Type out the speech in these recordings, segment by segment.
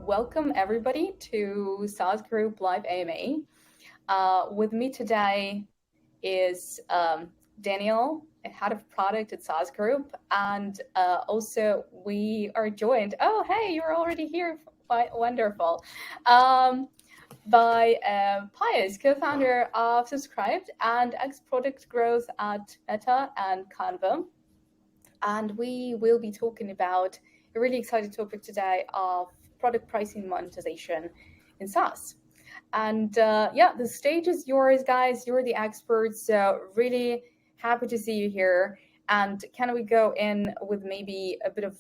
welcome everybody to SaaS Group Live AMA. With me today is Daniel, head of product at SaaS Group, and also we are joined. Oh, hey, you're already here. Wonderful. By Pius, co-founder of Subscribed and ex-product growth at Meta and Canva. And we will be talking about a really exciting topic today of product pricing monetization in SaaS. And the stage is yours, guys. You're the experts. So really happy to see you here. And can we go in with maybe a bit of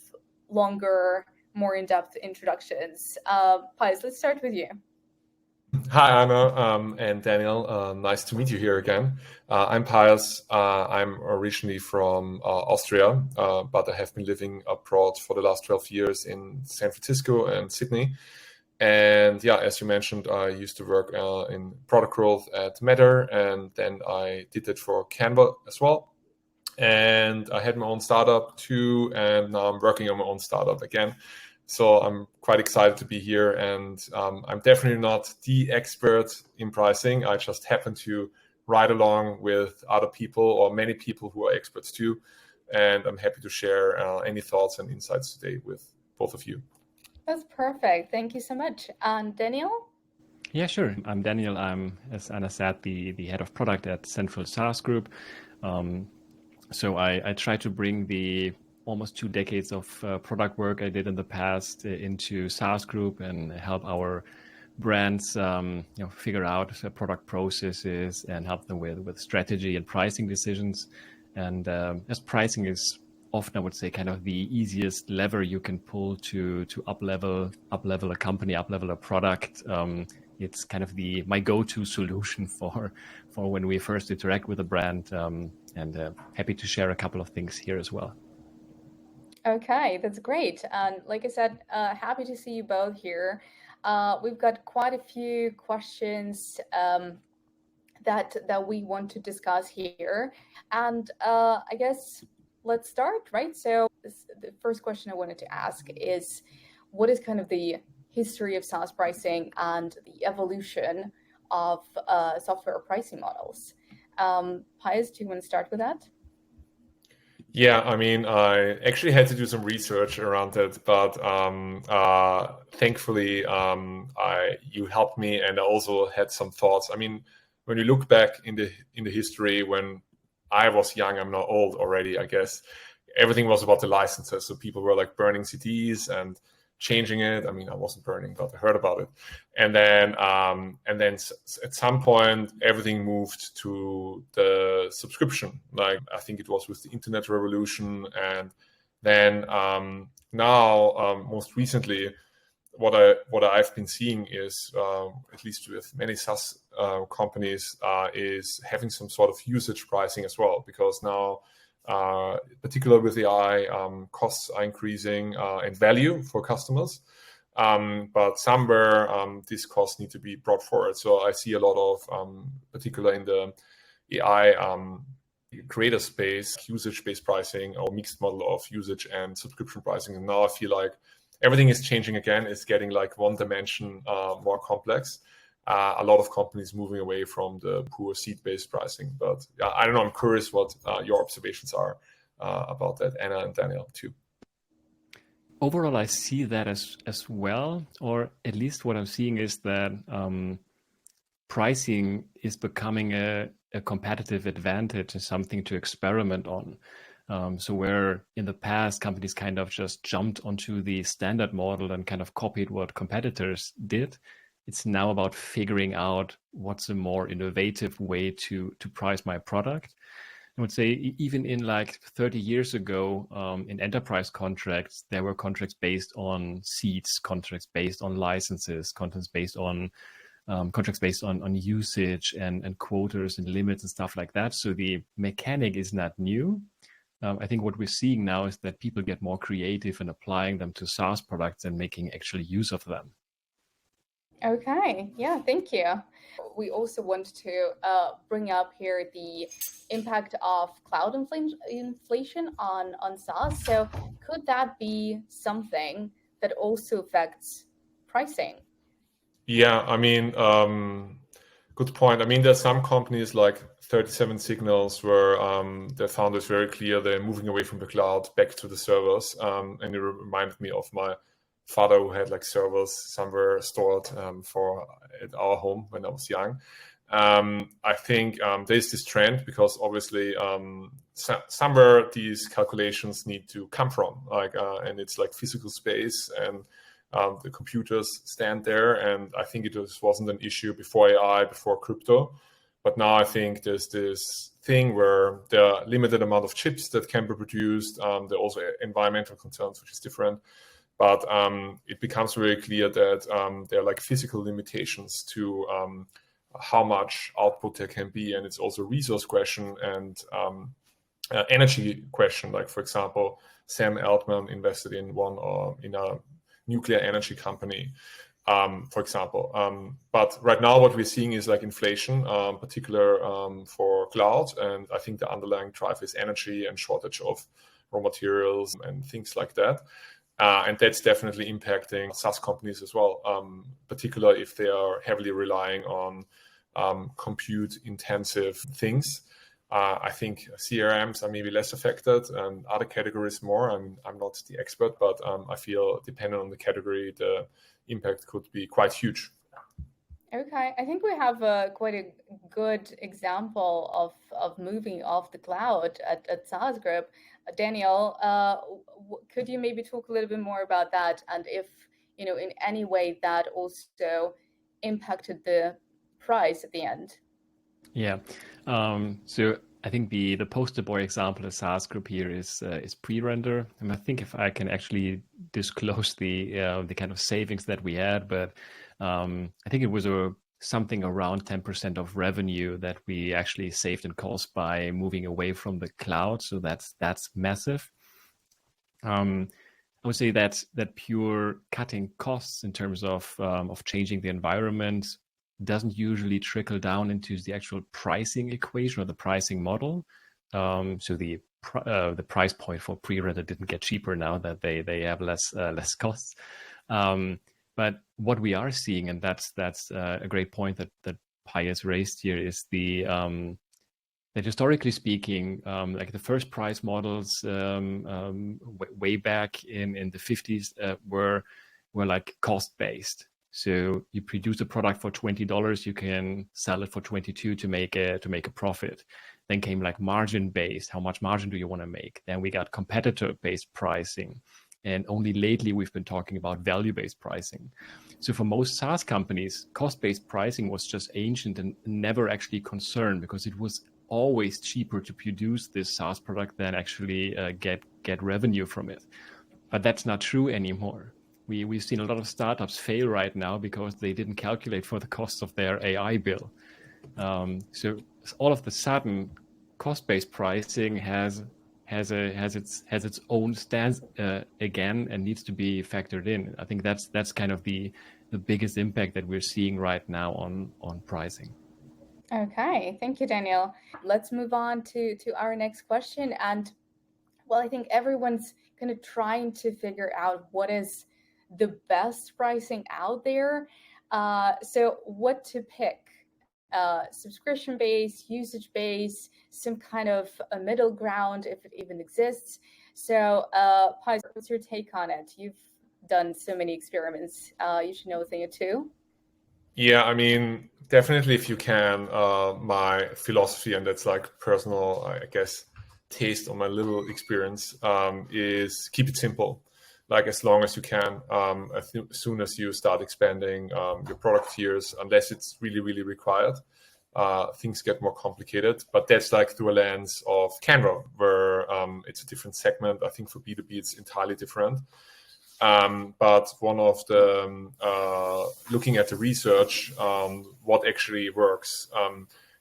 longer, more in-depth introductions? Pius, let's start with you. Hi, Anna and Daniel. Nice to meet you here again. I'm Pius. I'm originally from Austria, but I have been living abroad for the last 12 years in San Francisco and Sydney. And yeah, as you mentioned, I used to work in product growth at Meta, and then I did it for Canva as well. And I had my own startup too, and now I'm working on my own startup again. So I'm quite excited to be here, and I'm definitely not the expert in pricing. I just happen to ride along with other people or many people who are experts too. And I'm happy to share any thoughts and insights today with both of you. That's perfect. Thank you so much. And Daniel? Yeah, sure. I'm Daniel. I'm, as Anna said, the head of product at Central SaaS Group. So I try to bring the almost 2 decades of product work I did in the past into SaaS Group and help our brands figure out product processes and help them with strategy and pricing decisions. And as pricing is often, I would say, kind of the easiest lever you can pull to up level a company, up level a product. It's kind of my go-to solution for when we first interact with a brand, and happy to share a couple of things here as well. Okay, that's great. And like I said, happy to see you both here. We've got quite a few questions that we want to discuss here. And I guess let's start, right? So the first question I wanted to ask is, what is kind of the history of SaaS pricing and the evolution of software pricing models? Pius, do you want to start with that? Yeah, I mean, I actually had to do some research around it, but thankfully, you helped me, and I also had some thoughts. I mean, when you look back in the history, when I was young, I'm not old already, I guess, everything was about the licenses. So people were like burning CDs and changing it. I mean, I wasn't burning, but I heard about it. And then at some point, everything moved to the subscription. Like, I think it was with the internet revolution. And then now, most recently, what I've been seeing is, at least with many SaaS companies, is having some sort of usage pricing as well, because now, particularly with AI, costs are increasing and value for customers. But somewhere these costs need to be brought forward. So I see a lot of, particularly in the AI creator space, usage-based pricing or mixed model of usage and subscription pricing. And now I feel like everything is changing again. It's getting like one dimension more complex. A lot of companies moving away from the poor seat-based pricing. But I don't know, I'm curious what your observations are about that, Anna and Daniel, too. Overall, I see that as well, or at least what I'm seeing is that pricing is becoming a competitive advantage and something to experiment on. So where in the past, companies kind of just jumped onto the standard model and kind of copied what competitors did, it's now about figuring out what's a more innovative way to price my product. I would say even in like 30 years ago, in enterprise contracts, there were contracts based on seats, contracts based on licenses, contracts based on usage and quotas and limits and stuff like that. So the mechanic is not new. I think what we're seeing now is that people get more creative in applying them to SaaS products and making actual use of them. Okay, yeah, thank you. We also want to bring up here the impact of cloud inflation on SaaS. So could that be something that also affects pricing? Yeah, I mean, good point. I mean, there's some companies like 37 Signals where the founder is very clear they're moving away from the cloud back to the servers. And it reminded me of my father who had like servers somewhere stored at our home when I was young. I think there's this trend because obviously somewhere these calculations need to come from, and it's like physical space and the computers stand there. And I think it wasn't an issue before AI, before crypto. But now I think there's this thing where there are limited amount of chips that can be produced. There are also environmental concerns, which is different. But it becomes very clear that there are like physical limitations to how much output there can be. And it's also a resource question and energy question. Like, for example, Sam Altman invested in a nuclear energy company, for example. But right now what we're seeing is like inflation, particular for cloud. And I think the underlying drive is energy and shortage of raw materials and things like that. And that's definitely impacting SaaS companies as well, particularly if they are heavily relying on compute intensive things. I think CRMs are maybe less affected and other categories more. I'm not the expert, but I feel depending on the category, the impact could be quite huge. Okay, I think we have quite a good example of moving off the cloud at SaaS Group. Daniel, could you maybe talk a little bit more about that, and if in any way that also impacted the price at the end? Yeah. So I think the poster boy example of SaaS Group here is pre-render, and I think if I can actually disclose the kind of savings that we had, but I think it was something around 10% of revenue that we actually saved in cost by moving away from the cloud. So that's massive. I would say that pure cutting costs in terms of changing the environment doesn't usually trickle down into the actual pricing equation or the pricing model. So the price point for pre-render didn't get cheaper now that they have less costs. But what we are seeing, and that's a great point that Pius raised here, is that historically speaking, like the first price models way back in the 50s were like cost based. So you produce a product for $20, you can sell it for $22 to make a profit. Then came like margin based. How much margin do you want to make? Then we got competitor based pricing. And only lately we've been talking about value-based pricing. So for most SaaS companies, cost-based pricing was just ancient and never actually concerned, because it was always cheaper to produce this SaaS product than actually get revenue from it. But that's not true anymore. We've seen a lot of startups fail right now because they didn't calculate for the cost of their AI bill. So all of the sudden, cost-based pricing has its own stance again and needs to be factored in. I think that's kind of the biggest impact that we're seeing right now on pricing. Okay, thank you, Daniel. Let's move on to our next question. And well, I think everyone's kind of trying to figure out what is the best pricing out there. So what to pick? Subscription-based, usage-based, some kind of a middle ground, if it even exists. So, Pius, what's your take on it? You've done so many experiments. You should know a thing or two. Yeah, I mean, definitely if you can, my philosophy, and that's like personal, I guess, taste on my little experience, is keep it simple. Like as long as you can, as soon as you start expanding your product tiers, unless it's really, really required, things get more complicated. But that's like through a lens of Canva, where it's a different segment. I think for B2B, it's entirely different. But one of the, looking at the research, what actually works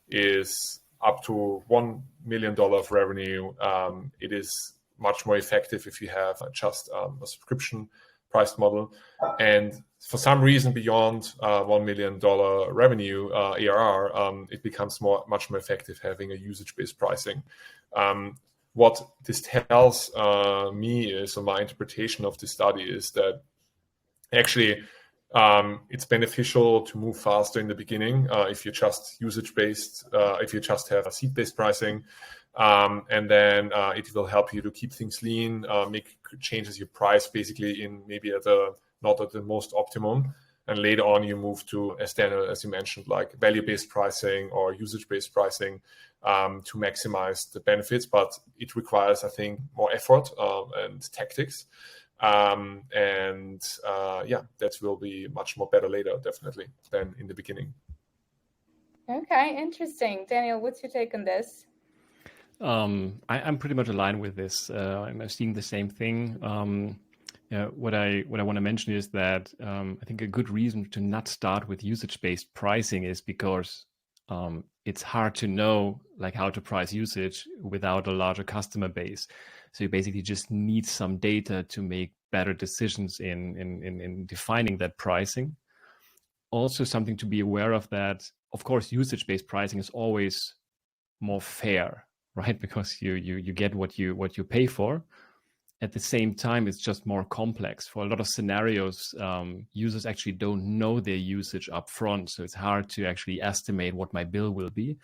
is up to $1 million of revenue. It is much more effective if you have just a subscription priced model. And for some reason beyond $1 million revenue, ARR, it becomes much more effective having a usage-based pricing. What this tells me is, or my interpretation of the study is that actually It's beneficial to move faster in the beginning if you just usage-based, if you just have a seat-based pricing. And then it will help you to keep things lean, make changes your price basically in maybe not at the most optimum. And later on, you move to, as Daniel, as you mentioned, like value-based pricing or usage-based pricing to maximize the benefits. But it requires, I think, more effort and tactics. That will be much more better later, definitely, than in the beginning. Okay, interesting. Daniel, what's your take on this? I'm pretty much aligned with this. I'm seeing the same thing. What I want to mention is that I think a good reason to not start with usage-based pricing is because it's hard to know like how to price usage without a larger customer base. So you basically just need some data to make better decisions in defining that pricing. Also, something to be aware of that, of course, usage-based pricing is always more fair, right? Because you get what you pay for. At the same time, it's just more complex. For a lot of scenarios, users actually don't know their usage up front. So it's hard to actually estimate what my bill will be.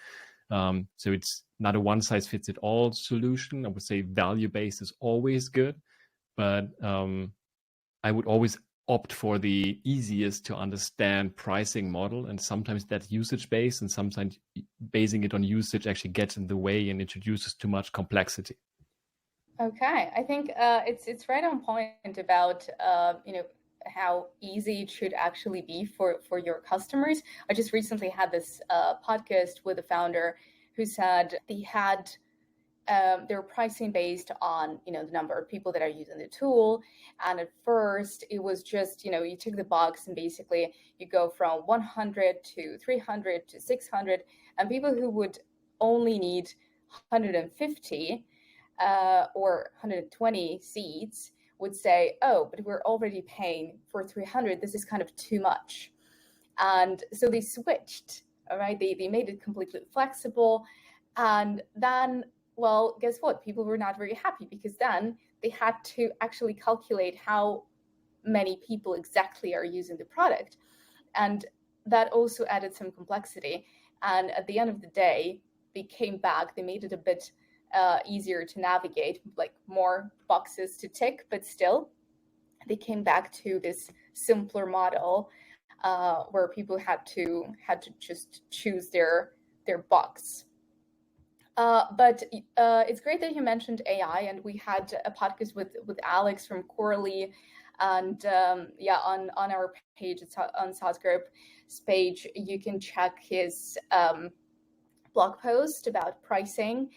So it's not a one-size-fits-it-all solution. I would say value-based is always good, but I would always opt for the easiest to understand pricing model. And sometimes that's usage-based, and sometimes basing it on usage actually gets in the way and introduces too much complexity. Okay, I think it's right on point about how easy it should actually be for your customers. I just recently had this podcast with a founder who said they had their pricing based on the number of people that are using the tool, and at first it was just you tick the box and basically you go from 100 to 300 to 600, and people who would only need 150 or 120 seats would say, oh, but we're already paying for 300. This is kind of too much. And so they switched, all right? They made it completely flexible. And then, well, guess what? People were not very happy because then they had to actually calculate how many people exactly are using the product. And that also added some complexity. And at the end of the day, they came back, they made it a bit easier to navigate, like more boxes to tick, but still they came back to this simpler model where people had to just choose their box. But it's great that you mentioned AI, and we had a podcast with Alex from Corley, and on our page, it's on saas.group's page, you can check his blog post about pricing,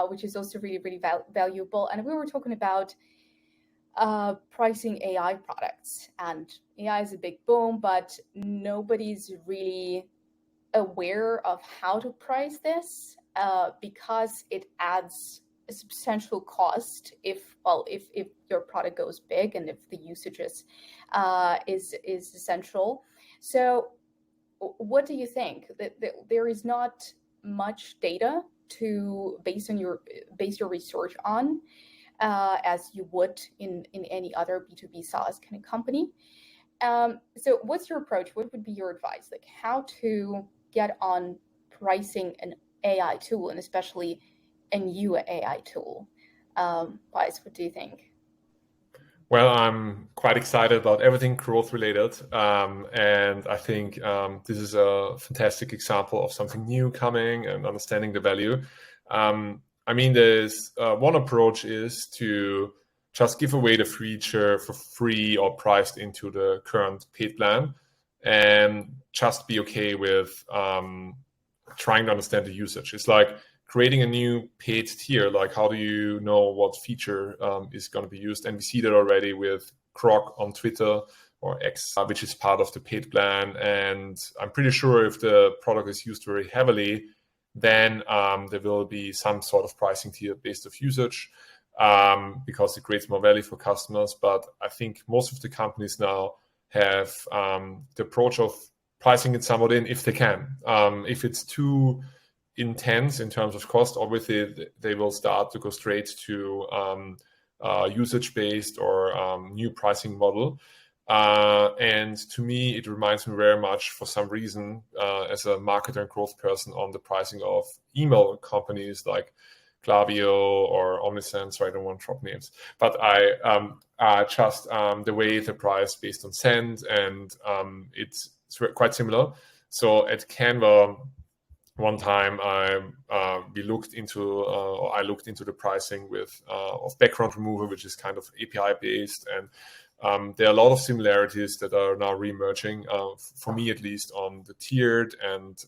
which is also really, really valuable. And we were talking about pricing AI products, and AI is a big boom, but nobody's really aware of how to price this because it adds a substantial cost if your product goes big and if the usage is essential. So what do you think? That there is not much data to base your research on as you would in any other B2B SaaS kind of company. So what's your approach? What would be your advice? Like how to get on pricing an AI tool, and especially a new AI tool? Pius, what do you think? Well, I'm quite excited about everything growth related. And I think this is a fantastic example of something new coming and understanding the value. I mean, there's one approach is to just give away the feature for free or priced into the current paid plan, and just be okay with trying to understand the usage. It's like creating a new paid tier. Like, how do you know what feature is going to be used? And we see that already with Croc on Twitter or X, which is part of the paid plan. And I'm pretty sure if the product is used very heavily, then there will be some sort of pricing tier based off usage because it creates more value for customers. But I think most of the companies now have the approach of pricing it somewhat in if they can. If it's too intense in terms of cost, obviously they will start to go straight to usage-based or new pricing model. And to me, it reminds me very much, for some reason, as a marketer and growth person, on the pricing of email companies like Klaviyo or Omnisense. So I don't want to drop names, but I just the way they price based on send, and it's quite similar. So at Canva, one time I looked into the pricing with of background remover, which is kind of API based, and there are a lot of similarities that are now re-emerging, for me at least, on the tiered and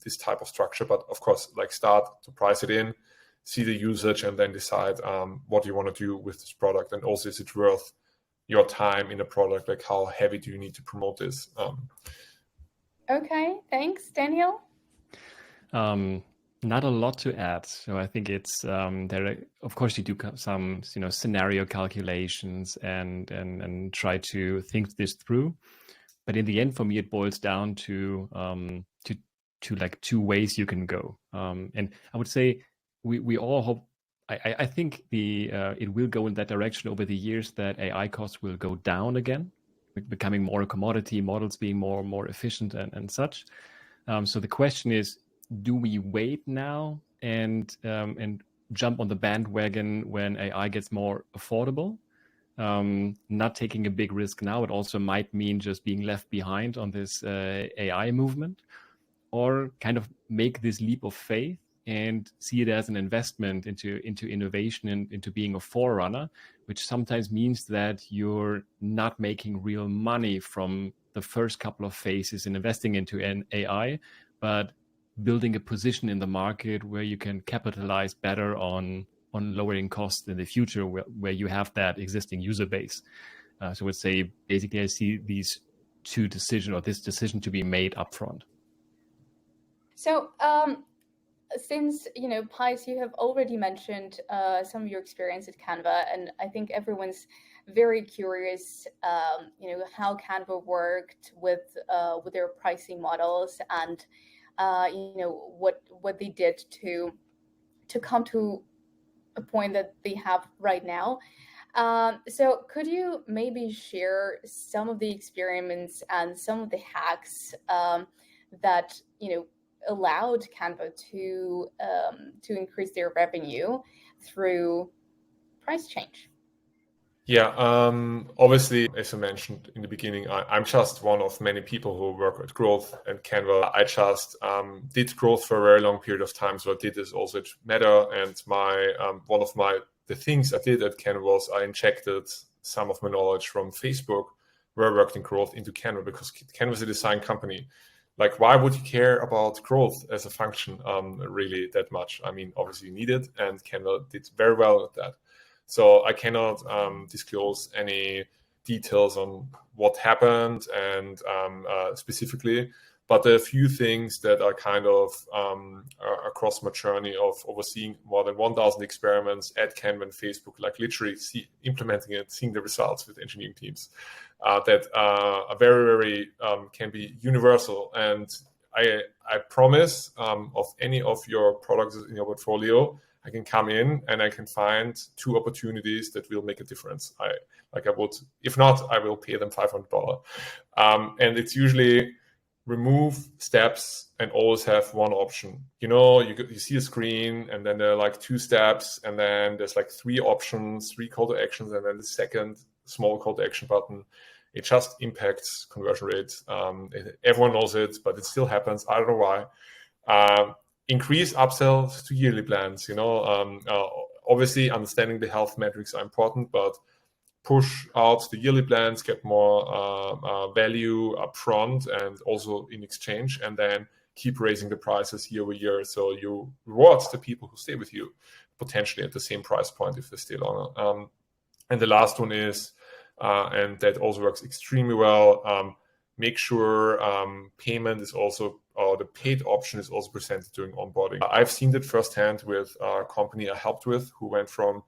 this type of structure. But of course, like, start to price it in, see the usage, and then decide what you want to do with this product. And also, is it worth your time in a product? Like, how heavy do you need to promote this? Okay, thanks, Daniel. Not a lot to add. So I think it's there. Of course, you do some scenario calculations and try to think this through. But in the end, for me, it boils down to like two ways you can go. And I would say we all hope. I think it will go in that direction over the years, that AI costs will go down again, becoming more a commodity, models being more efficient and such. So the question is, do we wait now and jump on the bandwagon when AI gets more affordable? Not taking a big risk now. It also might mean just being left behind on this AI movement, or kind of make this leap of faith and see it as an investment into innovation and into being a forerunner, which sometimes means that you're not making real money from the first couple of phases in investing into an AI, but building a position in the market where you can capitalize better on lowering costs in the future, where you have that existing user base. So I would say, basically, I see these two decisions, or this decision, to be made upfront. So, since Pius, you have already mentioned some of your experience at Canva, and I think everyone's very curious, how Canva worked with their pricing models, and what they did to come to a point that they have right now. So could you maybe share some of the experiments and some of the hacks that allowed Canva to increase their revenue through price change? Yeah, obviously, as I mentioned in the beginning, I'm just one of many people who work at growth and Canva. I just did growth for a very long period of time, so I did this also at Meta. And one of the things I did at Canva was I injected some of my knowledge from Facebook, where I worked in growth, into Canva, because Canva is a design company. Like, why would you care about growth as a function really that much? I mean, obviously you need it, and Canva did very well at that. So I cannot disclose any details on what happened and specifically, but there are a few things that are kind of across my journey of overseeing more than 1,000 experiments at Canva and Facebook, like literally implementing it, seeing the results with engineering teams, that are very, very can be universal. And I promise, of any of your products in your portfolio, I can come in and I can find 2 opportunities that will make a difference. If not, I will pay them $500. And it's usually remove steps and always have one option. You see a screen, and then there are like 2 steps, and then there's like 3 options, 3 call to actions, and then the second small call to action button. It just impacts conversion rates. Everyone knows it, but it still happens. I don't know why. Increase upsells to yearly plans. Obviously, understanding the health metrics are important, but push out the yearly plans, get more value upfront and also in exchange, and then keep raising the prices year over year. So you reward the people who stay with you, potentially at the same price point if they stay longer. And the last one is, and that also works extremely well, make sure payment is also, or the paid option is also presented during onboarding. I've seen that firsthand with a company I helped with, who went from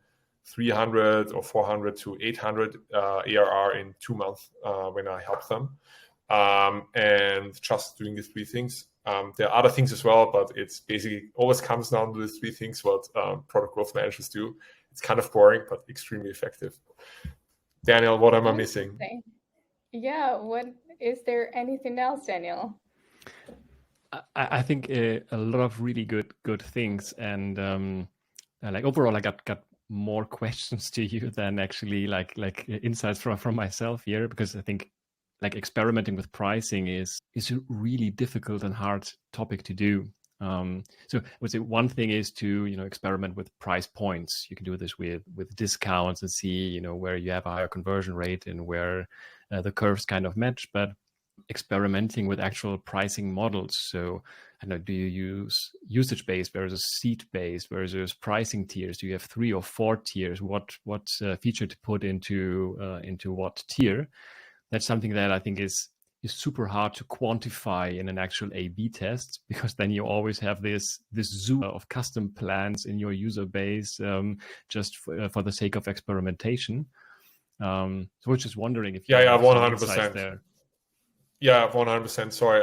300 or 400 to 800 ARR in 2 months when I helped them. And just doing the 3 things. There are other things as well, but it's basically always comes down to the 3 things what product growth managers do. It's kind of boring, but extremely effective. Daniel, what am I missing? Yeah, is there anything else, Daniel? I think a lot of really good things, and like overall, I got more questions to you than actually like insights from myself here, because I think like experimenting with pricing is a really difficult and hard topic to do. So I would say one thing is to experiment with price points. You can do this with discounts and see where you have a higher conversion rate and where the curves kind of match, but experimenting with actual pricing models. So, I know, do you use usage-based versus seat-based versus pricing tiers? Do you have 3 or 4 tiers? What feature to put into what tier? That's something that I think is super hard to quantify in an actual A/B test, because then you always have this zoo of custom plans in your user base, just for the sake of experimentation. So I was just wondering if you Yeah, have some insights 100%. there. Yeah, 100%. Sorry,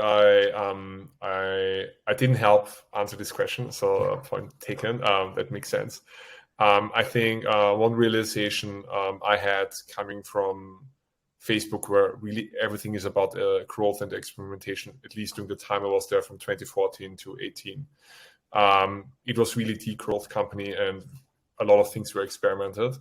I didn't help answer this question, so point taken. That makes sense. I think one realization I had coming from Facebook, where really everything is about growth and experimentation, at least during the time I was there from 2014 to 18. It was really the growth company, and a lot of things were experimented.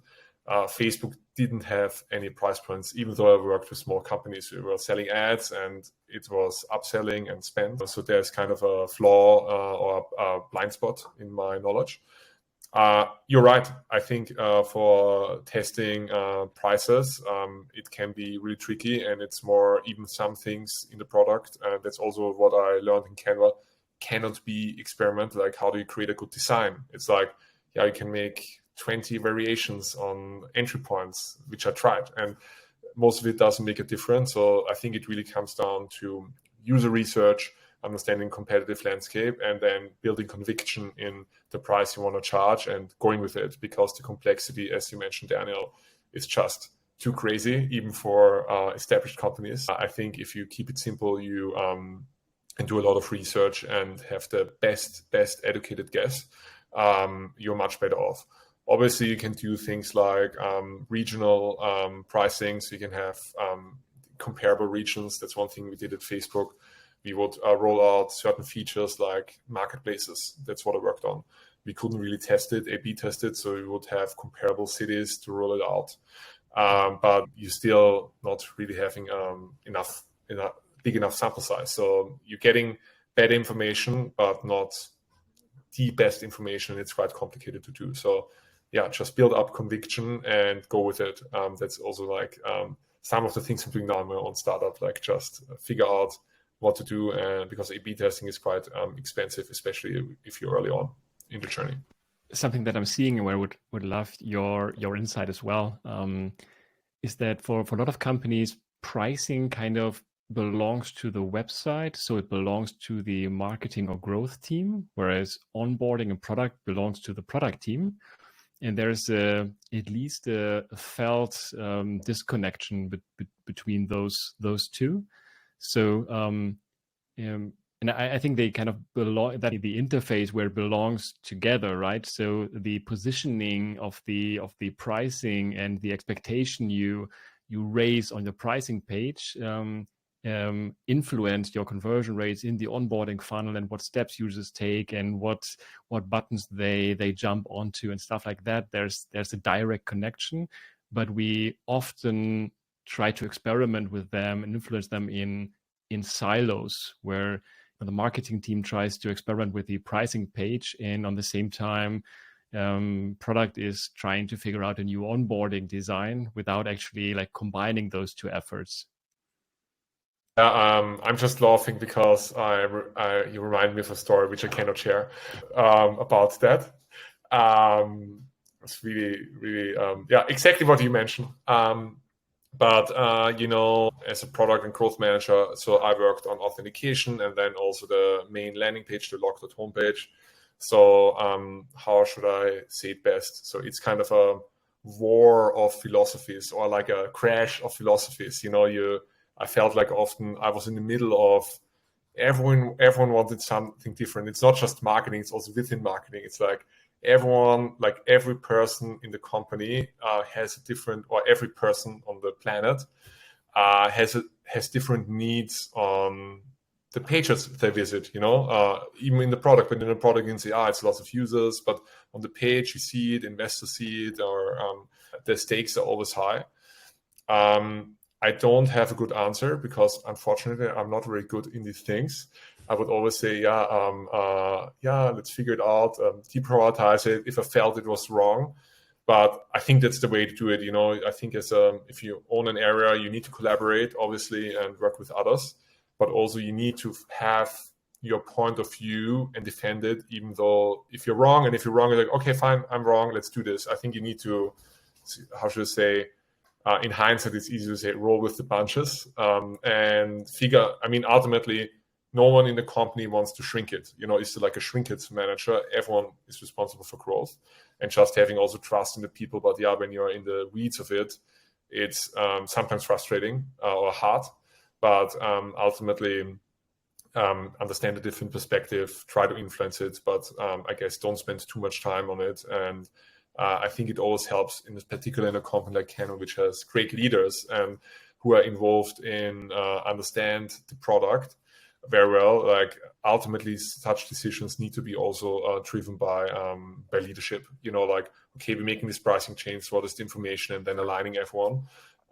Facebook didn't have any price points, even though I worked with small companies. We were selling ads and it was upselling and spend. So there's kind of a flaw or a blind spot in my knowledge. You're right. I think for testing prices, it can be really tricky, and it's more even some things in the product. That's also what I learned in Canva cannot be experimented. Like, how do you create a good design? It's like, yeah, you can make 20 variations on entry points, which I tried, and most of it doesn't make a difference. So I think it really comes down to user research, understanding competitive landscape, and then building conviction in the price you want to charge and going with it, because the complexity, as you mentioned, Daniel, is just too crazy, even for established companies. I think if you keep it simple, you and do a lot of research and have the best educated guess, you're much better off. Obviously, you can do things like regional pricing, so you can have comparable regions. That's one thing we did at Facebook. We would roll out certain features like marketplaces. That's what I worked on. We couldn't really test it, A/B test it, so we would have comparable cities to roll it out. But you're still not really having enough big enough sample size. So you're getting better information, but not the best information. It's quite complicated to do. So yeah, just build up conviction and go with it. That's also like some of the things I'm doing now in my own startup, like just figure out what to do, because A/B testing is quite expensive, especially if you're early on in the journey. Something that I'm seeing and where I would love your insight as well, is that for a lot of companies, pricing kind of belongs to the website, so it belongs to the marketing or growth team, whereas onboarding a product belongs to the product team. And there's at least a felt disconnection between those two. So and I think they kind of belong, that the interface where it belongs together, right? So the positioning of the pricing and the expectation you raise on your pricing page influence your conversion rates in the onboarding funnel, and what steps users take, and what buttons they jump onto and stuff like that. There's a direct connection, but we often try to experiment with them and influence them in silos, where the marketing team tries to experiment with the pricing page, and on the same time product is trying to figure out a new onboarding design without actually like combining those two efforts. I'm just laughing because you remind me of a story which I cannot share about that. It's really exactly what you mentioned. But as a product and growth manager, so I worked on authentication and then also the main landing page, the logged homepage. So how should I say it best? So it's kind of a war of philosophies, or like a crash of philosophies. I felt like often I was in the middle of everyone wanted something different. It's not just marketing, it's also within marketing. It's like everyone, like every person in the company has a different, or every person on the planet has different needs on the pages they visit, even in the product. But in the product, you can say, it's lots of users, but on the page, you see it, investors see it, or the stakes are always high. I don't have a good answer because, unfortunately, I'm not very good in these things. I would always say, let's figure it out, deprioritize it if I felt it was wrong. But I think that's the way to do it. I think if you own an area, you need to collaborate, obviously, and work with others. But also you need to have your point of view and defend it, even though if you're wrong, you're like, okay, fine, I'm wrong, let's do this. I think you need to, how should I say, in hindsight, it's easy to say roll with the punches and figure. Ultimately, no one in the company wants to shrink it. It's like a shrinkage manager. Everyone is responsible for growth, and just having also trust in the people. But when you're in the weeds of it, it's sometimes frustrating or hard. But ultimately, understand a different perspective, try to influence it. But I guess don't spend too much time on it. And I think it always helps, in particular in a company like Canon, which has great leaders and who are involved in understand the product very well. Like ultimately, such decisions need to be also driven by leadership. Like, okay, we're making this pricing change. What is the information? And then aligning everyone.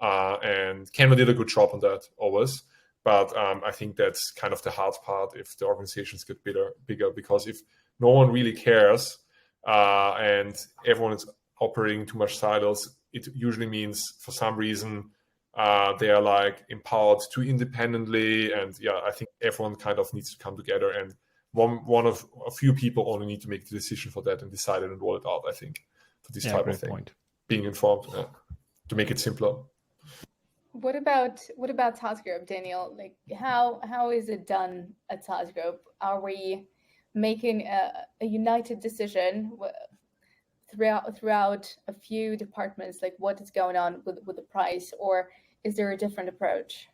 And Canon did a good job on that always. But I think that's kind of the hard part if the organizations get bigger, because if no one really cares, and everyone is operating too much silos, it usually means for some reason they are like empowered too independently. And I think everyone kind of needs to come together, and one of a few people only need to make the decision for that and decide it and roll it out, I think, for this type of thing. Point. Being informed to make it simpler. What about saas.group, Daniel? Like how is it done at saas.group? Are we making a united decision throughout a few departments, like what is going on with the price, or is there a different approach?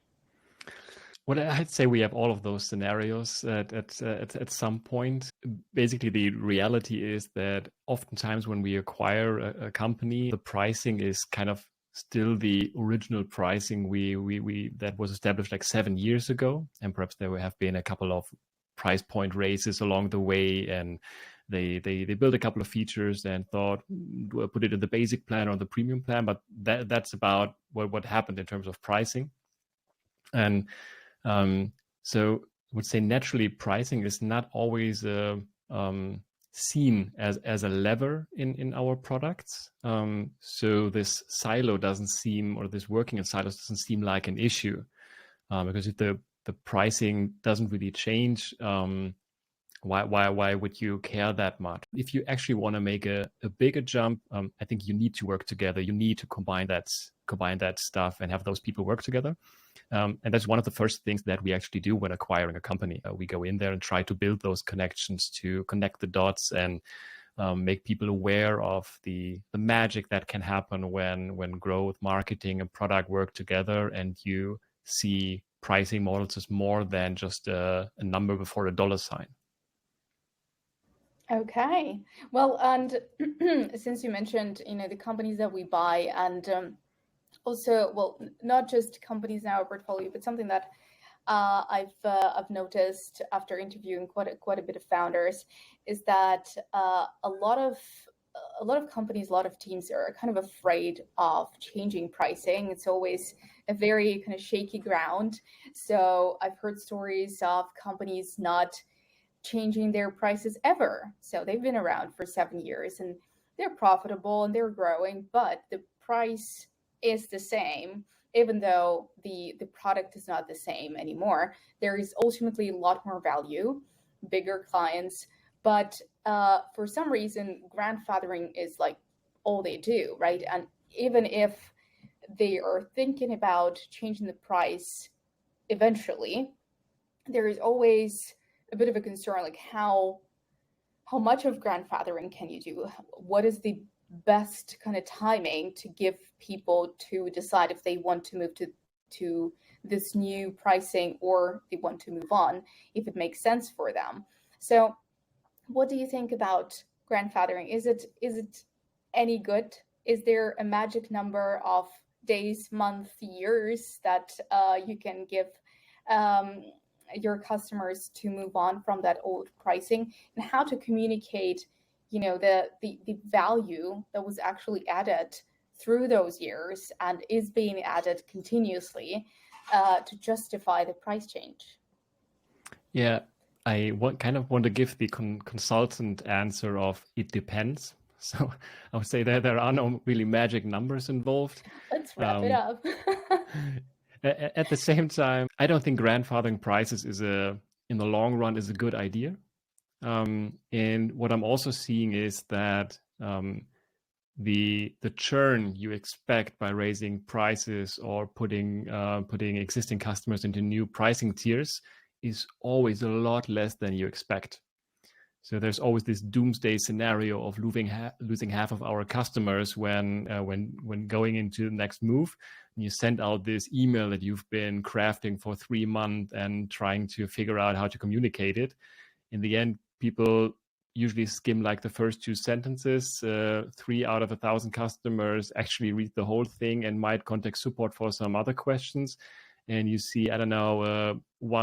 Well, I'd say we have all of those scenarios at some point. Basically, the reality is that oftentimes when we acquire a company, the pricing is kind of still the original pricing we that was established like 7 years ago, and perhaps there have been a couple of price point raises along the way, and they built a couple of features and thought, we'll put it in the basic plan or the premium plan, but that's about what happened in terms of pricing. And so I would say naturally pricing is not always seen as a lever in our products. So this silo doesn't seem, or this working in silos doesn't seem like an issue, because if the pricing doesn't really change, why would you care that much? If you actually want to make a bigger jump, I think you need to work together. You need to combine that stuff and have those people work together. And that's one of the first things that we actually do when acquiring a company. We go in there and try to build those connections, to connect the dots and make people aware of the magic that can happen when growth, marketing, and product work together, and you see pricing models as more than just a number before a dollar sign. Okay. Well, and since you mentioned, the companies that we buy, and also, well, not just companies in our portfolio, but something that I've noticed after interviewing quite a bit of founders is that a lot of companies, a lot of teams are kind of afraid of changing pricing. It's always a very kind of shaky ground. So I've heard stories of companies not changing their prices ever. So they've been around for 7 years and they're profitable and they're growing, but the price is the same, even though the product is not the same anymore. There is ultimately a lot more value, bigger clients, but for some reason, grandfathering is like all they do, right? And even if they are thinking about changing the price eventually, there is always a bit of a concern, like how much of grandfathering can you do? What is the best kind of timing to give people to decide if they want to move to this new pricing or they want to move on, if it makes sense for them? So what do you think about grandfathering? Is it any good? Is there a magic number of days, months, years that you can give your customers to move on from that old pricing, and how to communicate, the value that was actually added through those years and is being added continuously to justify the price change. Yeah, I kind of want to give the consultant answer of it depends. So I would say that there are no really magic numbers involved. Let's wrap it up. At the same time, I don't think grandfathering prices in the long run is a good idea. And what I'm also seeing is that the churn you expect by raising prices or putting existing customers into new pricing tiers is always a lot less than you expect. So there's always this doomsday scenario of losing half of our customers when going into the next move. And you send out this email that you've been crafting for 3 months and trying to figure out how to communicate it. In the end, people usually skim like the first 2 sentences. 3 out of 1,000 customers actually read the whole thing and might contact support for some other questions. And you see, 1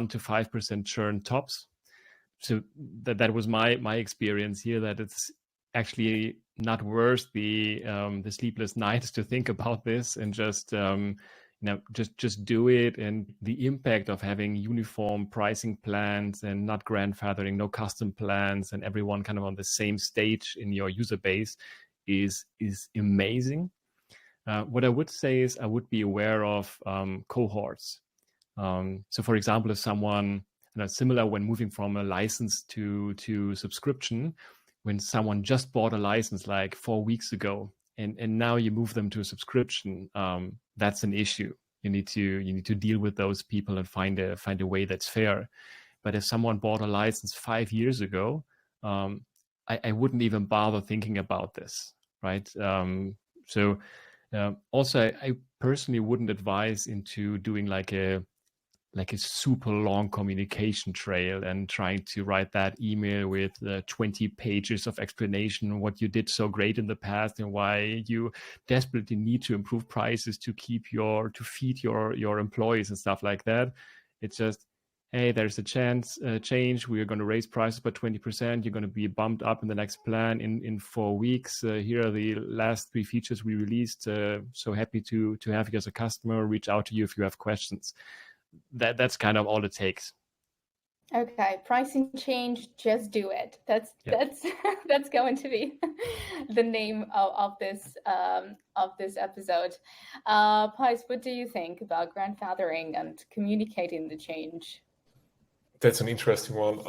to 5% churn tops. So that was my experience here, that it's actually not worth the sleepless nights to think about this, and just just do it. And the impact of having uniform pricing plans and not grandfathering, no custom plans, and everyone kind of on the same stage in your user base is amazing. What I would say is I would be aware of cohorts. So for example, if someone, similar when moving from a license to subscription, when someone just bought a license like 4 weeks ago and now you move them to a subscription, that's an issue. You need to deal with those people and find a way that's fair. But if someone bought a license 5 years ago, I wouldn't even bother thinking about this, right? Also, I personally wouldn't advise into doing like a super long communication trail and trying to write that email with 20 pages of explanation on what you did so great in the past and why you desperately need to improve prices to feed your employees and stuff like that. It's just, hey, there's a change. We are going to raise prices by 20%. You're going to be bumped up in the next plan in 4 weeks. Here are the last 3 features we released. So happy to have you as a customer. Reach out to you if you have questions. That's kind of all it takes. Okay, pricing change, just do it. That's going to be the name of this episode. Pius, what do you think about grandfathering and communicating the change? That's an interesting one.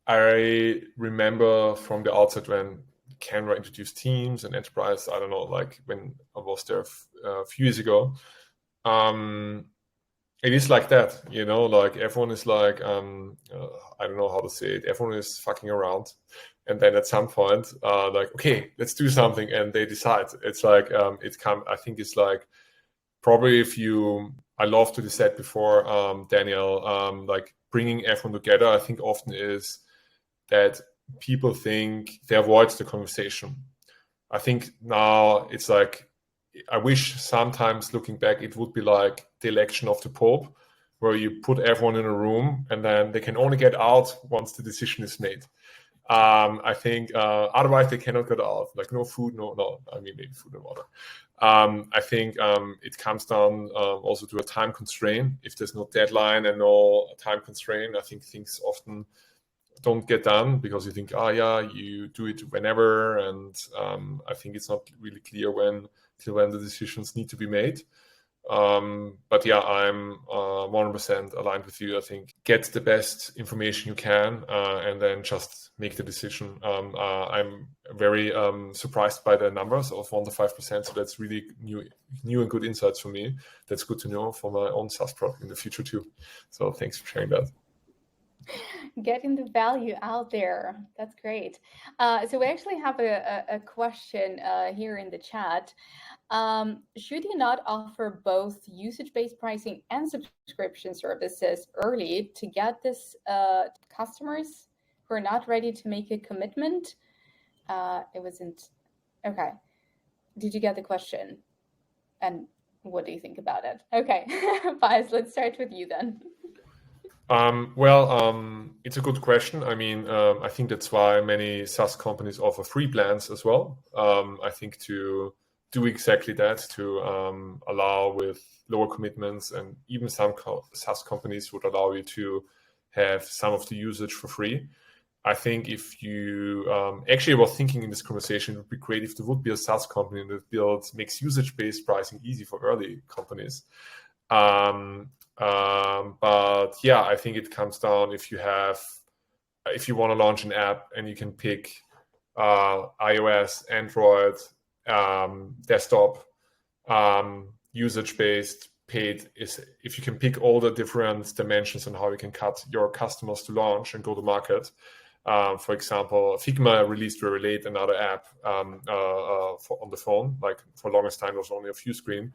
I remember from the outset when Canva introduced Teams and Enterprise, I don't know, like when I was there a few years ago. It is like that, like everyone is like, I don't know how to say it. Everyone is fucking around. And then at some point, like, okay, let's do something. And they decide. It's like, I think it's like, probably I love to do that before, Daniel, like bringing everyone together, I think often is that people think they avoid the conversation. I think now it's like, I wish sometimes looking back, it would be like the election of the Pope, where you put everyone in a room and then they can only get out once the decision is made. I think otherwise they cannot get out, like no food, I mean maybe food and water. I think it comes down also to a time constraint. If there's no deadline and no time constraint, I think things often don't get done because you think, you do it whenever. And I think it's not really clear when the decisions need to be made. But yeah, I'm 100% aligned with you. I think get the best information you can and then just make the decision. I'm very surprised by the numbers of 1 to 5%. So that's really new and good insights for me. That's good to know for my own SaaS product in the future too. So thanks for sharing that. Getting the value out there. That's great. So we actually have a question here in the chat. Should you not offer both usage-based pricing and subscription services early to get this customers who are not ready to make a commitment? It wasn't okay. Did you get the question? And what do you think about it? Okay, Pius, let's start with you then. It's a good question. I mean, I think that's why many SaaS companies offer free plans as well. I think to do exactly that, to allow with lower commitments, and even some SaaS companies would allow you to have some of the usage for free. I think if you actually was thinking in this conversation, it would be great if there would be a SaaS company that makes usage-based pricing easy for early companies. But yeah, I think it comes down if you want to launch an app and you can pick iOS, Android, desktop, usage-based, paid, is if you can pick all the different dimensions on how you can cut your customers to launch and go to market. For example, Figma released very late another app on the phone. Like for the longest time, there was only a view screen.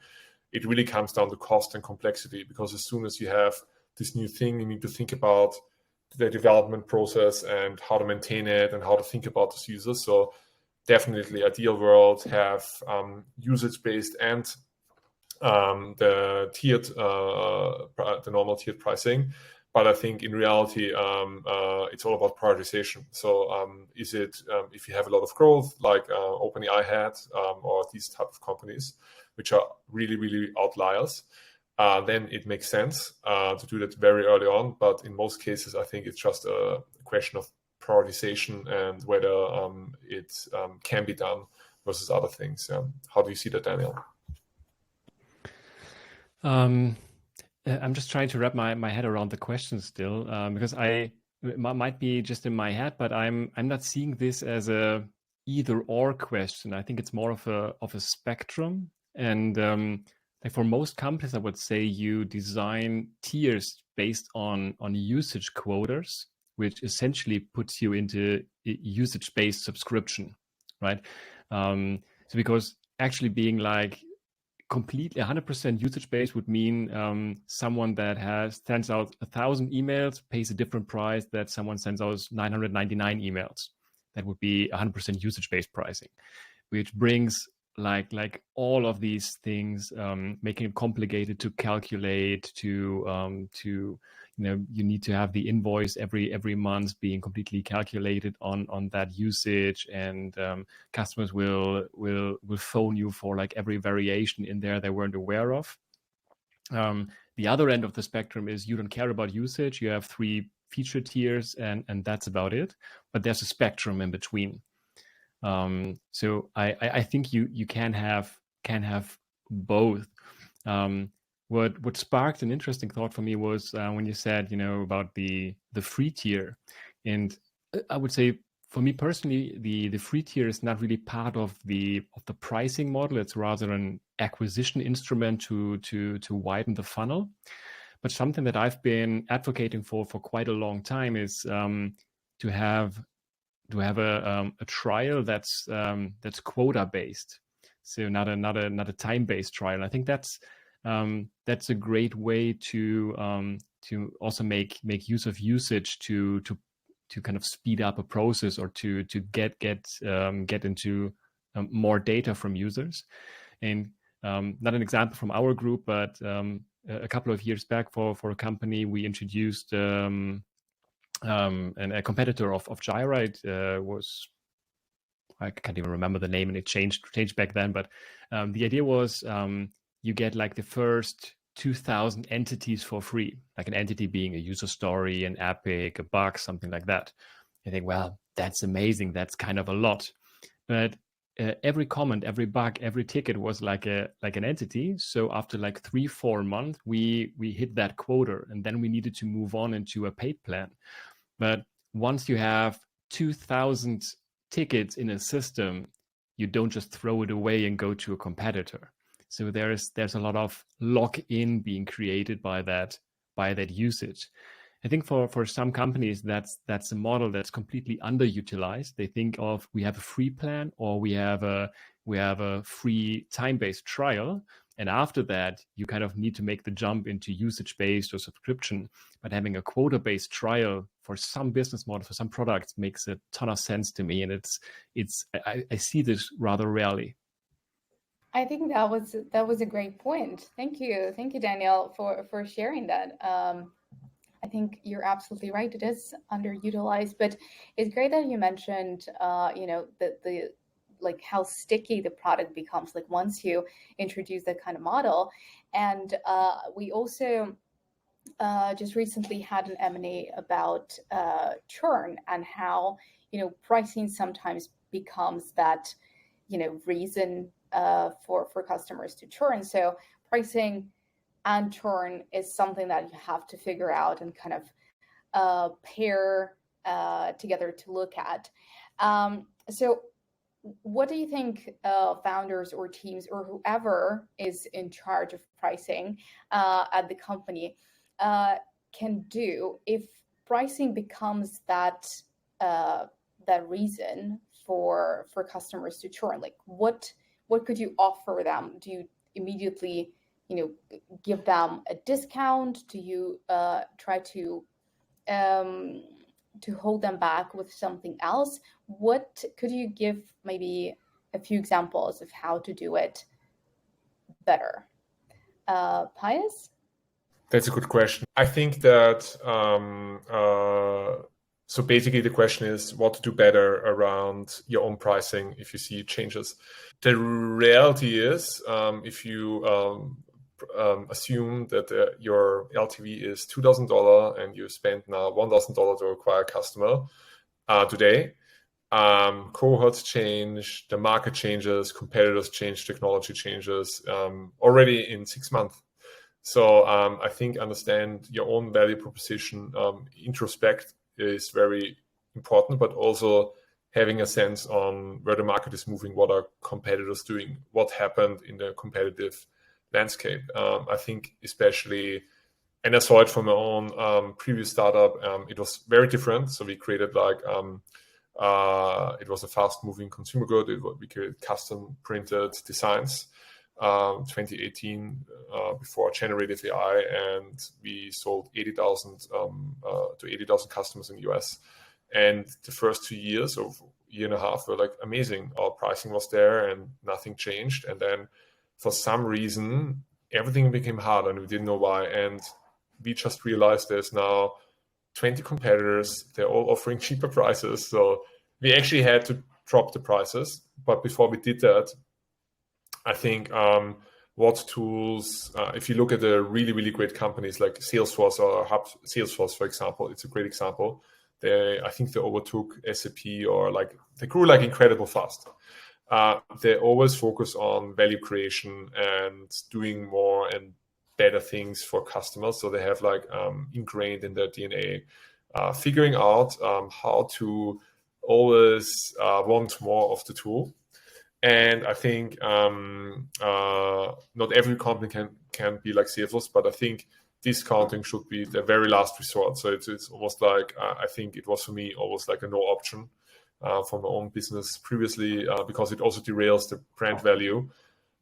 It really comes down to cost and complexity, because as soon as you have this new thing, you need to think about the development process and how to maintain it and how to think about those users. So definitely ideal world have usage-based and the normal tiered pricing. But I think in reality, it's all about prioritization. So is it, if you have a lot of growth, like OpenAI had, or these type of companies, which are really, really outliers, then it makes sense to do that very early on. But in most cases, I think it's just a question of prioritization and whether it can be done versus other things. How do you see that, Daniel? I'm just trying to wrap my head around the question still, because it might be just in my head, but I'm not seeing this as a either or question. I think it's more of a spectrum. And like for most companies, I would say you design tiers based on usage quotas, which essentially puts you into usage-based subscription, right? So because actually being like completely 100% usage based would mean someone that sends out 1,000 emails pays a different price that someone sends out 999 emails. That would be 100% usage based pricing, which brings like all of these things, making it complicated to calculate, to you need to have the invoice every month being completely calculated on that usage, and customers will phone you for like every variation in there they weren't aware of. The other end of the spectrum is you don't care about usage. You have 3 feature tiers and that's about it. But there's a spectrum in between. So I think you can have both. What sparked an interesting thought for me was when you said, about the free tier, and I would say for me personally, the free tier is not really part of the pricing model. It's rather an acquisition instrument to widen the funnel. But something that I've been advocating for quite a long time is to have a trial that's quota based, so not a time based trial. I think that's a great way to also make use of usage to kind of speed up a process, or to get into more data from users. And not an example from our group, but a couple of years back for a company, we introduced and a competitor of Jira was, I can't even remember the name, and it changed back then. But the idea was you get like the first 2,000 entities for free, like an entity being a user story, an epic, a bug, something like that. I think, well, that's amazing. That's kind of a lot. But every comment, every bug, every ticket was like an entity. So after like 3-4 months, we hit that quota, and then we needed to move on into a paid plan. But once you have 2,000 tickets in a system, you don't just throw it away and go to a competitor. So there's a lot of lock-in being created by that usage. I think for some companies that's a model that's completely underutilized. They think of, we have a free plan, or we have a free time-based trial, and after that you kind of need to make the jump into usage-based or subscription. But having a quota-based trial for some business model, for some products, makes a ton of sense to me, and I see this rather rarely. I think that was a great point. Thank you, Daniel, for sharing that. I think you're absolutely right. It is underutilized, but it's great that you mentioned, the like how sticky the product becomes, like once you introduce that kind of model. And we also just recently had an M&A about churn, and how pricing sometimes becomes that reason for customers to churn. So pricing and churn is something that you have to figure out and kind of pair together to look at. So what do you think founders or teams or whoever is in charge of pricing at the company can do if pricing becomes that reason for customers to churn? Like what could you offer them? Do you immediately give them a discount? Do you try to hold them back with something else? What could you give maybe a few examples of how to do it better? Pius? That's a good question. I think that so basically the question is what to do better around your own pricing if you see changes. The reality is if you assume that your LTV is $2,000 and you spend now $1,000 to acquire a customer today, cohorts change, the market changes, competitors change, technology changes already in 6 months. So I think understand your own value proposition, introspect is very important, but also having a sense on where the market is moving, what are competitors doing, what happened in the competitive landscape. I think especially, and I saw it from my own previous startup, it was very different. So we created like, it was a fast moving consumer good. We created custom printed designs. 2018 before generative AI, and we sold 80,000 to 80,000 customers in the US. And the first 2 years or year and a half were like amazing. Our pricing was there and nothing changed. And then for some reason, everything became hard and we didn't know why. And we just realized there's now 20 competitors. They're all offering cheaper prices. So we actually had to drop the prices. But before we did that, I think what tools, if you look at the really, really great companies like Salesforce or Salesforce, for example, it's a great example. I think they overtook SAP, or like they grew like incredible fast. They always focus on value creation and doing more and better things for customers. So they have like ingrained in their DNA, figuring out how to always want more of the tool. And I think not every company can be like Salesforce, but I think discounting should be the very last resort. So it's almost like, I think it was for me almost like a no option for my own business previously, because it also derails the brand value.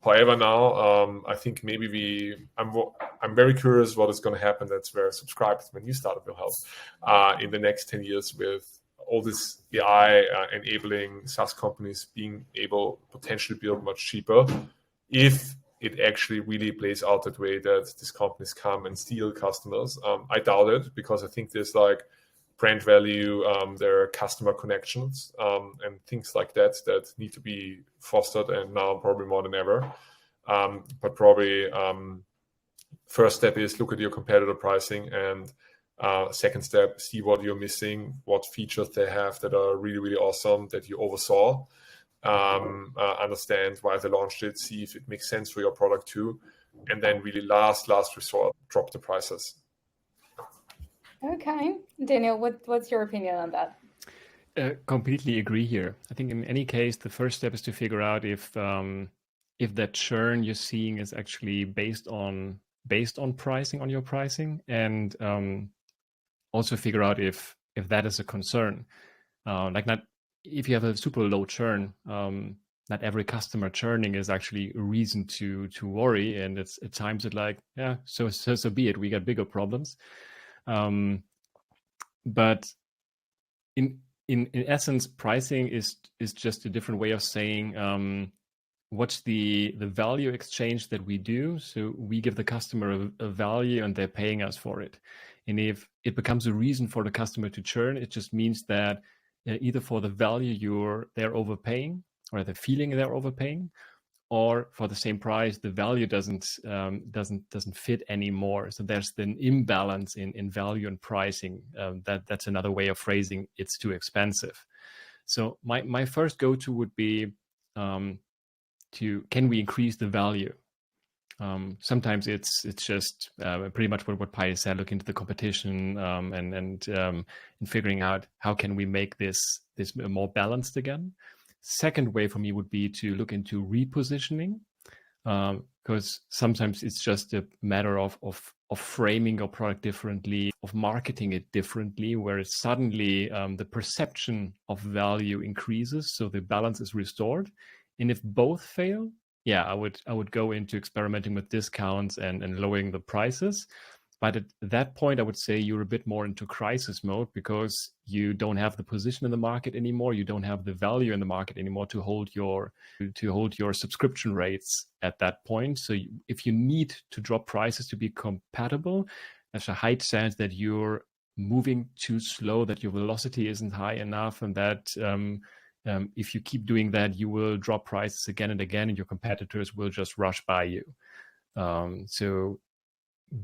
However, now I think maybe I'm very curious what is going to happen. That's where Subscribe, my new startup, will help in the next 10 years with all this AI enabling SaaS companies being able to potentially build much cheaper, if it actually really plays out that way, that these companies come and steal customers. I doubt it, because I think there's like brand value, there are customer connections and things like that need to be fostered, and now probably more than ever. But probably first step is look at your competitor pricing, and second step, see what you're missing, what features they have that are really, really awesome that you oversaw. Understand why they launched it, see if it makes sense for your product too. And then really last resort, drop the prices. Okay. Daniel, what's your opinion on that? Completely agree here. I think in any case, the first step is to figure out if that churn you're seeing is actually based on pricing, on your pricing, and also figure out if that is a concern. Like, not if you have a super low churn, not every customer churning is actually a reason to worry, and it's at times it like, yeah, so be it. We got bigger problems. But in essence, pricing is just a different way of saying what's the value exchange that we do. So we give the customer a value and they're paying us for it. And if it becomes a reason for the customer to churn, it just means that either for the value they're overpaying, or they're feeling they're overpaying, or for the same price the value doesn't fit anymore. So there's an imbalance in value and pricing. That's another way of phrasing it's too expensive. So my first go-to would be can we increase the value? Sometimes it's just pretty much what Pius said, look into the competition and figuring out how can we make this more balanced again. Second way for me would be to look into repositioning, because sometimes it's just a matter of framing your product differently, of marketing it differently, where suddenly the perception of value increases, so the balance is restored. And if both fail, yeah, I would go into experimenting with discounts and lowering the prices. But at that point, I would say you're a bit more into crisis mode, because you don't have the position in the market anymore. You don't have the value in the market anymore to hold your subscription rates at that point. So if you need to drop prices to be compatible, there's a high chance that you're moving too slow, that your velocity isn't high enough, and that if you keep doing that, you will drop prices again and again, and your competitors will just rush by you. So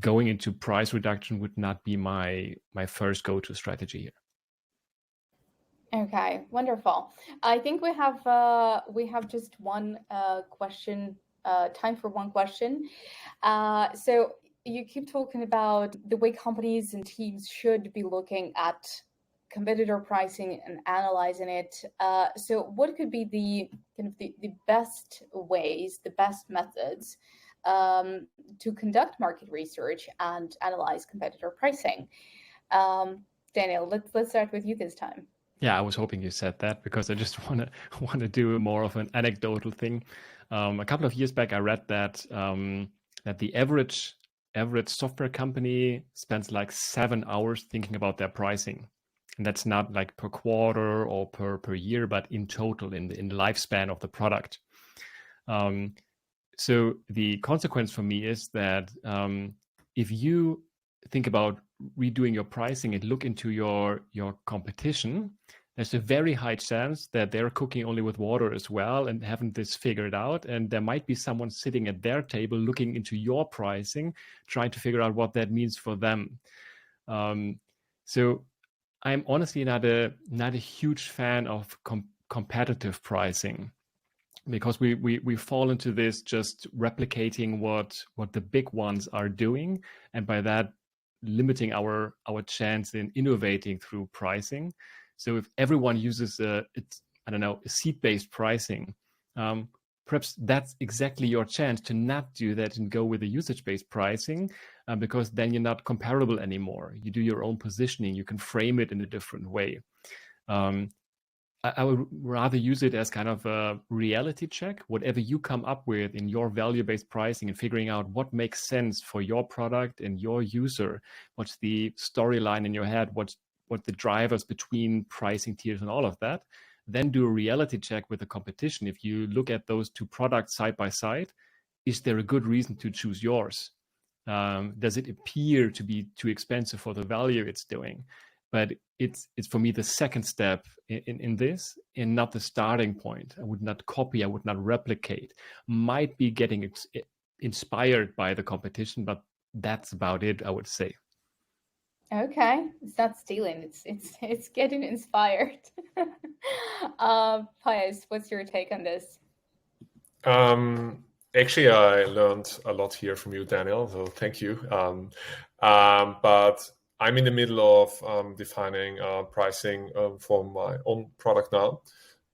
going into price reduction would not be my first go-to strategy here. Okay, wonderful. I think we have just one question, time for one question. So you keep talking about the way companies and teams should be looking at competitor pricing and analyzing it. So what could be the best ways, the best methods to conduct market research and analyze competitor pricing? Daniel, let's start with you this time. Yeah, I was hoping you said that, because I just want to do more of an anecdotal thing. A couple of years back, I read that the average software company spends like 7 hours thinking about their pricing, and that's not like per quarter or per year, but in total in the lifespan of the product. So the consequence for me is that if you think about redoing your pricing and look into your competition, there's a very high chance that they're cooking only with water as well and haven't this figured out. And there might be someone sitting at their table looking into your pricing, trying to figure out what that means for them. So I'm honestly not a huge fan of competitive pricing, because we fall into this just replicating what the big ones are doing, and by that limiting our chance in innovating through pricing. So if everyone uses a seat-based pricing, perhaps that's exactly your chance to not do that and go with a usage-based pricing, because then you're not comparable anymore. You do your own positioning. You can frame it in a different way. I would rather use it as kind of a reality check. Whatever you come up with in your value-based pricing and figuring out what makes sense for your product and your user, what's the storyline in your head, what the drivers between pricing tiers and all of that, then do a reality check with the competition. If you look at those two products side by side, is there a good reason to choose yours? Does it appear to be too expensive for the value it's doing? But it's for me the second step in this, and not the starting point. I would not copy, I would not replicate. Might be getting inspired by the competition, but that's about it, I would say. Okay, it's not stealing, it's getting inspired. Pius, what's your take on this? Actually, I learned a lot here from you, Daniel, so thank you. But I'm in the middle of defining pricing for my own product now.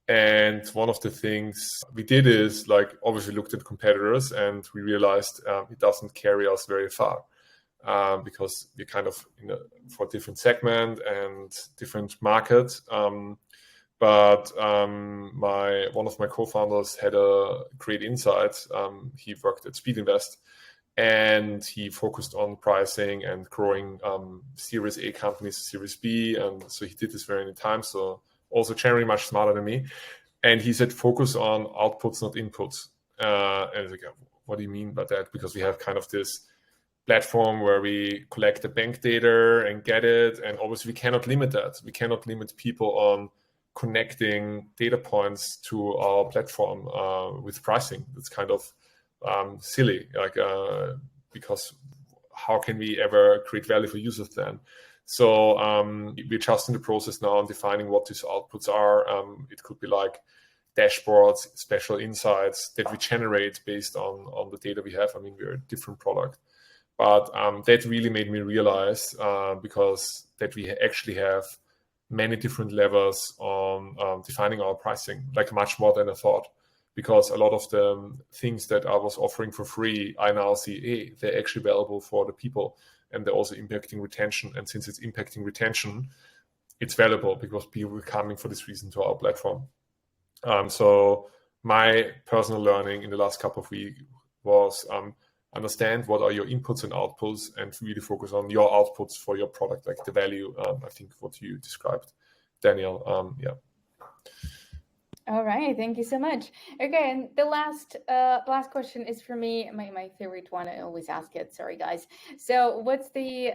And one of the things we did is obviously looked at competitors, and we realized it doesn't carry us very far because we're kind of for a different segment and different market. But one of my co-founders had a great insight. He worked at Speed Invest, and he focused on pricing and growing Series A companies, Series B. And so he did this very many times. So also generally much smarter than me. And he said, focus on outputs, not inputs. And it's like, what do you mean by that? Because we have kind of this platform where we collect the bank data and get it. And obviously we cannot limit that. We cannot limit people on connecting data points to our platform with pricing. That's kind of silly, because how can we ever create value for users then? So we're just in the process now on defining what these outputs are. It could be like dashboards, special insights that we generate based on the data we have. I mean, we're a different product. But that really made me realize, because that we actually have many different levels on defining our pricing, like much more than I thought. Because a lot of the things that I was offering for free, I now see, hey, they're actually valuable for the people, and they're also impacting retention. And since it's impacting retention, it's valuable because people are coming for this reason to our platform. So my personal learning in the last couple of weeks was understand what are your inputs and outputs, and really focus on your outputs for your product, like the value. I think what you described, Daniel. Yeah. All right, thank you so much. Okay, and the last question is for me, my favorite one. I always ask it. Sorry, guys. So, what's the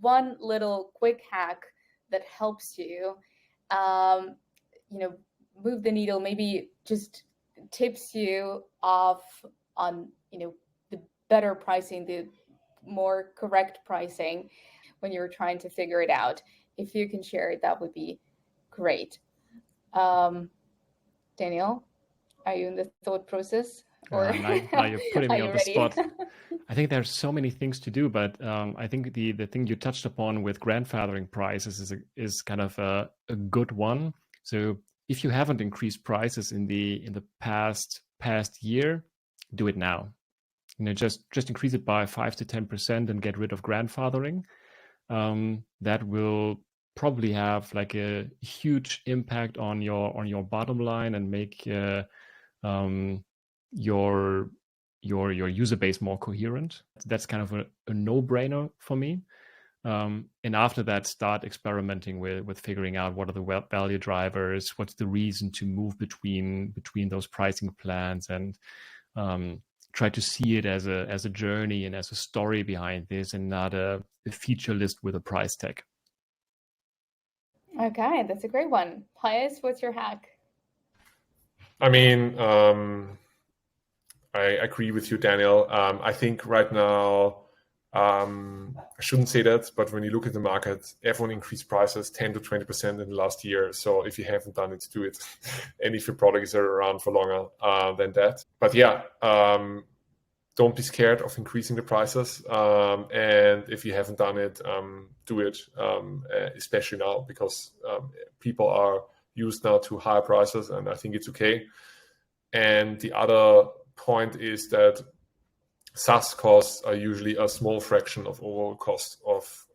one little quick hack that helps you, move the needle? Maybe just tips you off on, the better pricing, the more correct pricing when you're trying to figure it out. If you can share it, that would be great. Daniel, are you in the thought process? Or now you're putting me on the ready? spot. I think there's so many things to do, but I think the thing you touched upon with grandfathering prices is kind of a good one. So if you haven't increased prices in the past year, do it now. Just increase it by 5 to 10% and get rid of grandfathering. That will probably have like a huge impact on your bottom line and make your user base more coherent. That's kind of a no-brainer for me. And after that, start experimenting with figuring out what are the value drivers, what's the reason to move between those pricing plans, and try to see it as a journey and as a story behind this, and not a feature list with a price tag. Okay, that's a great one. Pius, what's your hack? I mean, I agree with you, Daniel. I think right now, I shouldn't say that, but when you look at the market, everyone increased prices 10 to 20% in the last year. So if you haven't done it, do it. And if your product is around for longer than that. But yeah, don't be scared of increasing the prices. And if you haven't done it, do it, especially now, because people are used now to higher prices, and I think it's okay. And the other point is that SaaS costs are usually a small fraction of overall cost of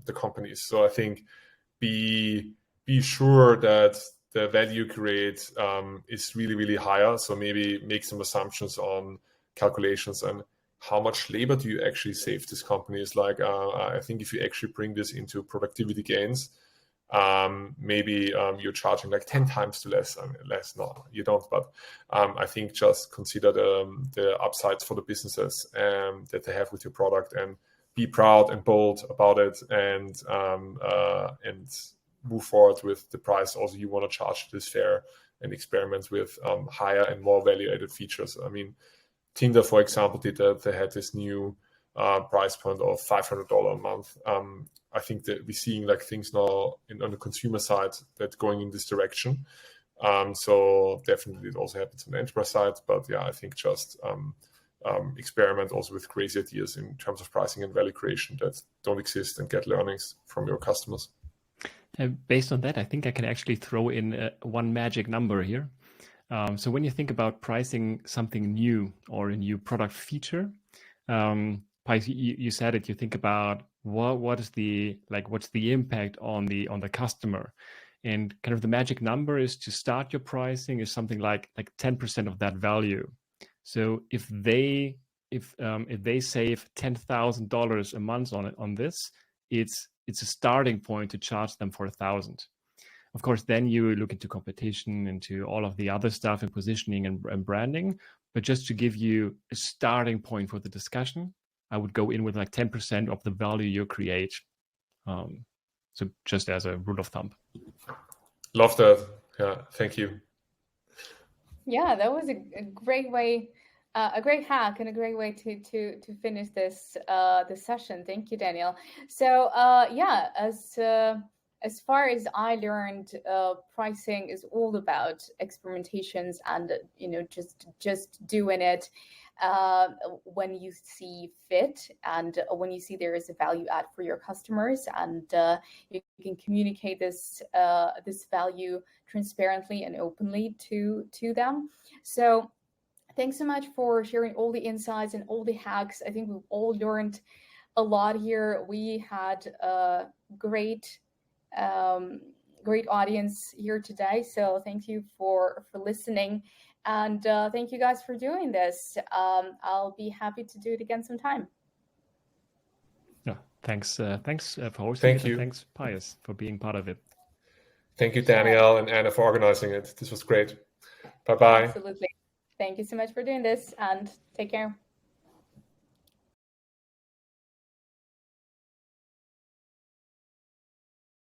the companies. So I think be sure that the value create is really, really higher. So maybe make some assumptions on calculations and how much labor do you actually save this company. Is like, I think if you actually bring this into productivity gains, maybe you're charging like 10 times to less. I mean, less, no, you don't. But I think just consider the upsides for the businesses that they have with your product, and be proud and bold about it, and move forward with the price also you want to charge this fair, and experiment with higher and more value-added features. I mean, Tinder, for example, did that. They had this new price point of $500 a month. I think that we're seeing like things now on the consumer side that going in this direction. So definitely it also happens on the enterprise side. But yeah, I think just experiment also with crazy ideas in terms of pricing and value creation that don't exist, and get learnings from your customers. Based on that, I think I can actually throw in one magic number here. So when you think about pricing something new or a new product feature, Pius, you said it. You think about what's the impact on the customer, and kind of the magic number is to start your pricing is something like 10% of that value. So if they save $10,000 a month on this, it's a starting point to charge them for $1,000. Of course, then you look into competition, into all of the other stuff and positioning and branding. But just to give you a starting point for the discussion, I would go in with like 10% of the value you create. So just as a rule of thumb. Love that. Yeah, thank you. Yeah, that was a great way, a great hack and a great way to finish this this session. Thank you, Daniel. So yeah, as far as I learned, pricing is all about experimentations and just doing it when you see fit and when you see there is a value add for your customers, and you can communicate this this value transparently and openly to them. So thanks so much for sharing all the insights and all the hacks. I think we've all learned a lot here. We had a great great audience here today, so thank you for listening, and thank you guys for doing this. I'll be happy to do it again sometime. Yeah, thanks for hosting Thank it, you. and thanks, Pius, for being part of it. Thank you, Daniel and Anna, for organizing it. This was great. Bye-bye. Absolutely. Thank you so much for doing this, and take care.